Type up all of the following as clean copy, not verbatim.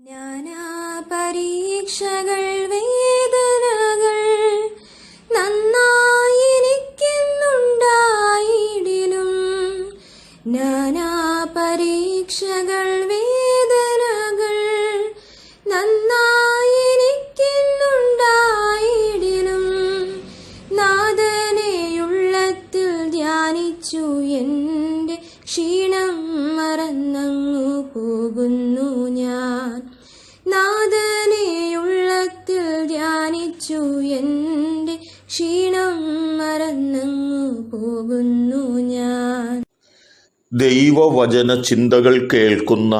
നാനാ പരീക്ഷകൾ വേദനകൾ നന്നായിരിക്കുന്നുണ്ടായിടിലും, നാനാ പരീക്ഷകൾ വേദനകൾ നന്നായിരിക്കുന്നുണ്ടായിടിലും, നാഥനെയുള്ളത്തിൽ ധ്യാനിച്ചു എൻ്റെ ക്ഷീണം മറന്നങ്ങു പോകുന്നു ഞാൻ. നാഥനെയുള്ളത്തിൽ ധ്യാനിച്ചു എൻ്റെ ക്ഷീണം മറന്നങ്ങു പോകുന്നു ഞാൻ. ദൈവവചന ചിന്തകൾ കേൾക്കുന്ന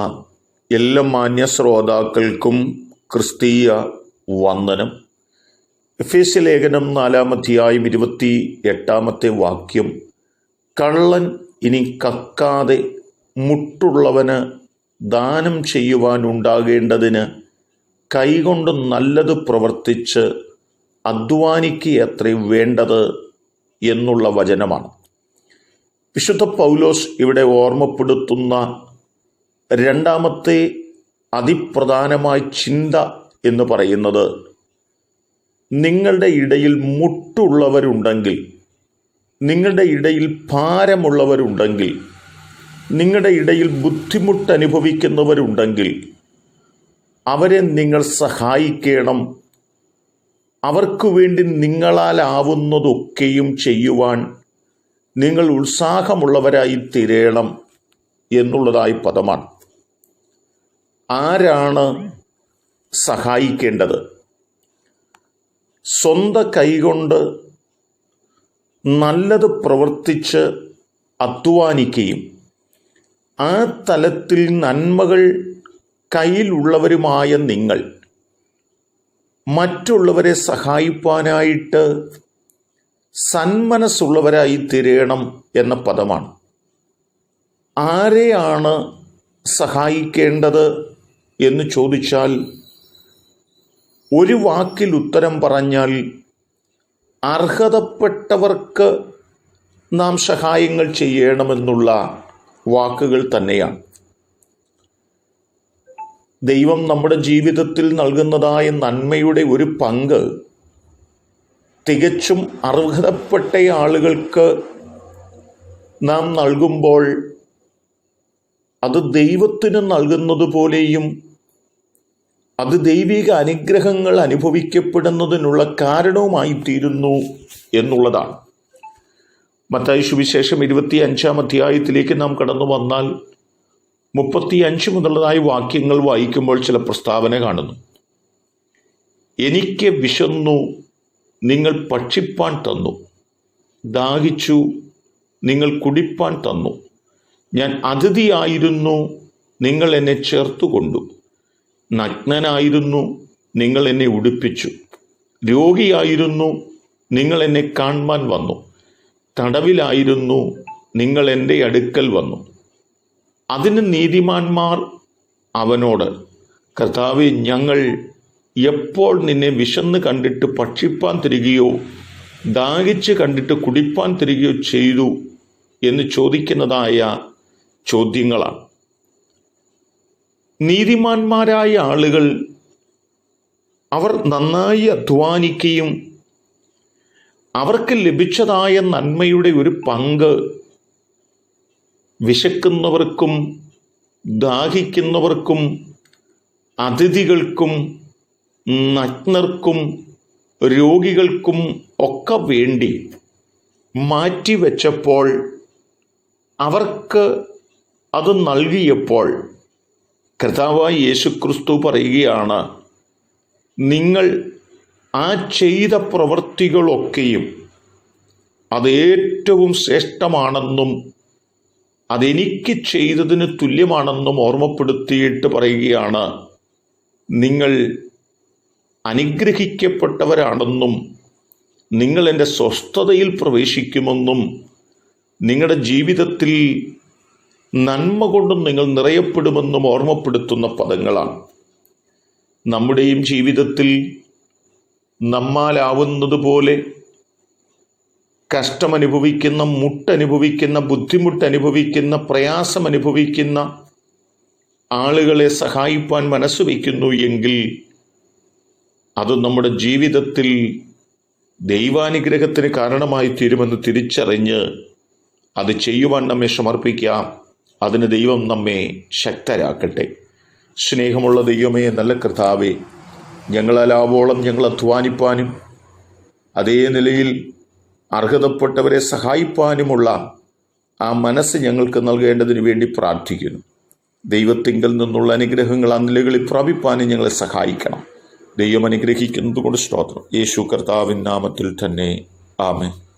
എല്ലാ മാന്യ ശ്രോതാക്കൾക്കും ക്രിസ്തീയ വന്ദനം. എഫേസ്യ ലേഖനം 4-ാം 28-ാമത്തെ വാക്യം, കള്ളൻ ഇനി കക്കാതെ മുട്ടുള്ളവന് ദാനം ചെയ്യുവാനുണ്ടാകേണ്ടതിന് കൈകൊണ്ട് നല്ലത് പ്രവർത്തിച്ച് അധ്വാനിക്കുകയത്രേ വേണ്ടത് എന്നുള്ള വചനമാണ്. വിശുദ്ധ പൗലോസ് ഇവിടെ ഓർമ്മപ്പെടുത്തുന്ന രണ്ടാമത്തെ അതിപ്രധാനമായ ചിന്ത എന്ന് പറയുന്നത്, നിങ്ങളുടെ ഇടയിൽ മുട്ടുള്ളവരുണ്ടെങ്കിൽ, നിങ്ങളുടെ ഇടയിൽ ഭാരമുള്ളവരുണ്ടെങ്കിൽ, നിങ്ങളുടെ ഇടയിൽ ബുദ്ധിമുട്ട് അനുഭവിക്കുന്നവരുണ്ടെങ്കിൽ അവരെ നിങ്ങൾ സഹായിക്കണം. അവർക്ക് വേണ്ടി നിങ്ങളാലാവുന്നതൊക്കെയും ചെയ്യുവാൻ നിങ്ങൾ ഉത്സാഹമുള്ളവരായി തീരണം എന്നുള്ളതായി പദമാണ്. ആരാണ് സഹായിക്കേണ്ടത്? സ്വന്തം കൈകൊണ്ട് നല്ലത് പ്രവർത്തിച്ച് അധ്വാനിക്കുകയും ആ തലത്തിൽ നന്മകൾ കയ്യിലുള്ളവരുമായ നിങ്ങൾ മറ്റുള്ളവരെ സഹായിപ്പാനായിട്ട് സന്മനസ്സുള്ളവരായി തീരണം എന്ന പദമാണ്. ആരെയാണ് സഹായിക്കേണ്ടത് എന്ന് ചോദിച്ചാൽ, ഒരു വാക്കിൽ ഉത്തരം പറഞ്ഞാൽ അർഹതപ്പെട്ടവർക്ക് നാം സഹായങ്ങൾ ചെയ്യണമെന്നുള്ള വാക്കുകൾ തന്നെയാണ്. ദൈവം നമ്മുടെ ജീവിതത്തിൽ നൽകുന്നതായ നന്മയുടെ ഒരു പങ്ക് തികച്ചും അർഹതപ്പെട്ട ആളുകൾക്ക് നാം നൽകുമ്പോൾ അത് ദൈവത്തിന് നൽകുന്നത് പോലെയും അത് ദൈവിക അനുഗ്രഹങ്ങൾ അനുഭവിക്കപ്പെടുന്നതിനുള്ള കാരണവുമായി തീരുന്നു എന്നുള്ളതാണ്. മത്തായി സുവിശേഷം 25-ാം അധ്യായത്തിലേക്ക് നാം കടന്നു വന്നാൽ 35 മുതലുള്ളതായ വാക്യങ്ങൾ വായിക്കുമ്പോൾ ചില പ്രസ്താവന കാണുന്നു. എനിക്ക് വിശന്നു, നിങ്ങൾ ഭക്ഷിപ്പാൻ തന്നു. ദാഹിച്ചു, നിങ്ങൾ കുടിപ്പാൻ തന്നു. ഞാൻ അതിഥിയായിരുന്നു, നിങ്ങൾ എന്നെ ചേർത്തുകൊണ്ടു. നഗ്നനായിരുന്നു, നിങ്ങൾ എന്നെ ഉടുപ്പിച്ചു. രോഗിയായിരുന്നു, നിങ്ങൾ എന്നെ കാണുവാൻ വന്നു. തടവിലായിരുന്നു, നിങ്ങൾ എൻ്റെ അടുക്കൽ വന്നു. അതിന് നീതിമാന്മാർ അവനോട്, കർത്താവേ, ഞങ്ങൾ എപ്പോൾ നിന്നെ വിശന്ന് കണ്ടിട്ട് ഭക്ഷിപ്പാൻ തരികയോ ദാഹിച്ച് കണ്ടിട്ട് കുടിപ്പാൻ തരികയോ ചെയ്തു എന്ന് ചോദിക്കുന്നതായ ചോദ്യങ്ങളാണ്. നീതിമാന്മാരായ ആളുകൾ അവർ നന്നായി അധ്വാനിക്കുകയും അവർക്ക് ലഭിച്ചതായ നന്മയുടെ ഒരു പങ്ക് വിശക്കുന്നവർക്കും ദാഹിക്കുന്നവർക്കും അതിഥികൾക്കും നഗ്നർക്കും രോഗികൾക്കും ഒക്കെ വേണ്ടി മാറ്റിവെച്ചപ്പോൾ, അവർക്ക് അത് നൽകിയപ്പോൾ കർത്താവായ യേശുക്രിസ്തു പറയുകയാണ്, നിങ്ങൾ ആ ചെയ്ത പ്രവൃത്തികളൊക്കെയും അതേറ്റവും ശ്രേഷ്ഠമാണെന്നും അതെനിക്ക് ചെയ്തതിന് തുല്യമാണെന്നും ഓർമ്മപ്പെടുത്തിയിട്ട് പറയുകയാണ്, നിങ്ങൾ അനുഗ്രഹിക്കപ്പെട്ടവരാണെന്നും നിങ്ങൾ എൻ്റെ സ്വസ്ഥതയിൽ പ്രവേശിക്കുമെന്നും നിങ്ങളുടെ ജീവിതത്തിൽ നന്മ കൊണ്ടും നിങ്ങൾ നിറയപ്പെടുമെന്നും ഓർമ്മപ്പെടുത്തുന്ന പദങ്ങളാണ്. നമ്മുടെയും ജീവിതത്തിൽ നമ്മാലാവുന്നതുപോലെ കഷ്ടമനുഭവിക്കുന്ന, മുട്ടനുഭവിക്കുന്ന, ബുദ്ധിമുട്ടനുഭവിക്കുന്ന, പ്രയാസമനുഭവിക്കുന്ന ആളുകളെ സഹായിപ്പാൻ മനസ്സ് വയ്ക്കുന്നു എങ്കിൽ അത് നമ്മുടെ ജീവിതത്തിൽ ദൈവാനുഗ്രഹത്തിന് കാരണമായി തീരുമെന്ന് തിരിച്ചറിഞ്ഞ് അത് ചെയ്യുവാൻ നമ്മെ സമർപ്പിക്കാം. അതിന് ദൈവം നമ്മെ ശക്തരാക്കട്ടെ. സ്നേഹമുള്ള ദൈവമേ, നല്ല കർത്താവേ, ഞങ്ങളാവോളം ഞങ്ങൾ അധ്വാനിപ്പാനും അതേ നിലയിൽ അർഹതപ്പെട്ടവരെ സഹായിപ്പാനുമുള്ള ആ മനസ്സ് ഞങ്ങൾക്ക് നൽകേണ്ടതിന് വേണ്ടി പ്രാർത്ഥിക്കുന്നു. ദൈവത്തിങ്കൽ നിന്നുള്ള അനുഗ്രഹങ്ങൾ ആ നിലകളിൽ പ്രാപിപ്പാനും ഞങ്ങളെ സഹായിക്കണം. ദൈവം അനുഗ്രഹിക്കുന്നത് കൊണ്ട് സ്തോത്രം. യേശു കർത്താവിൻ നാമത്തിൽ തന്നെ ആമേൻ.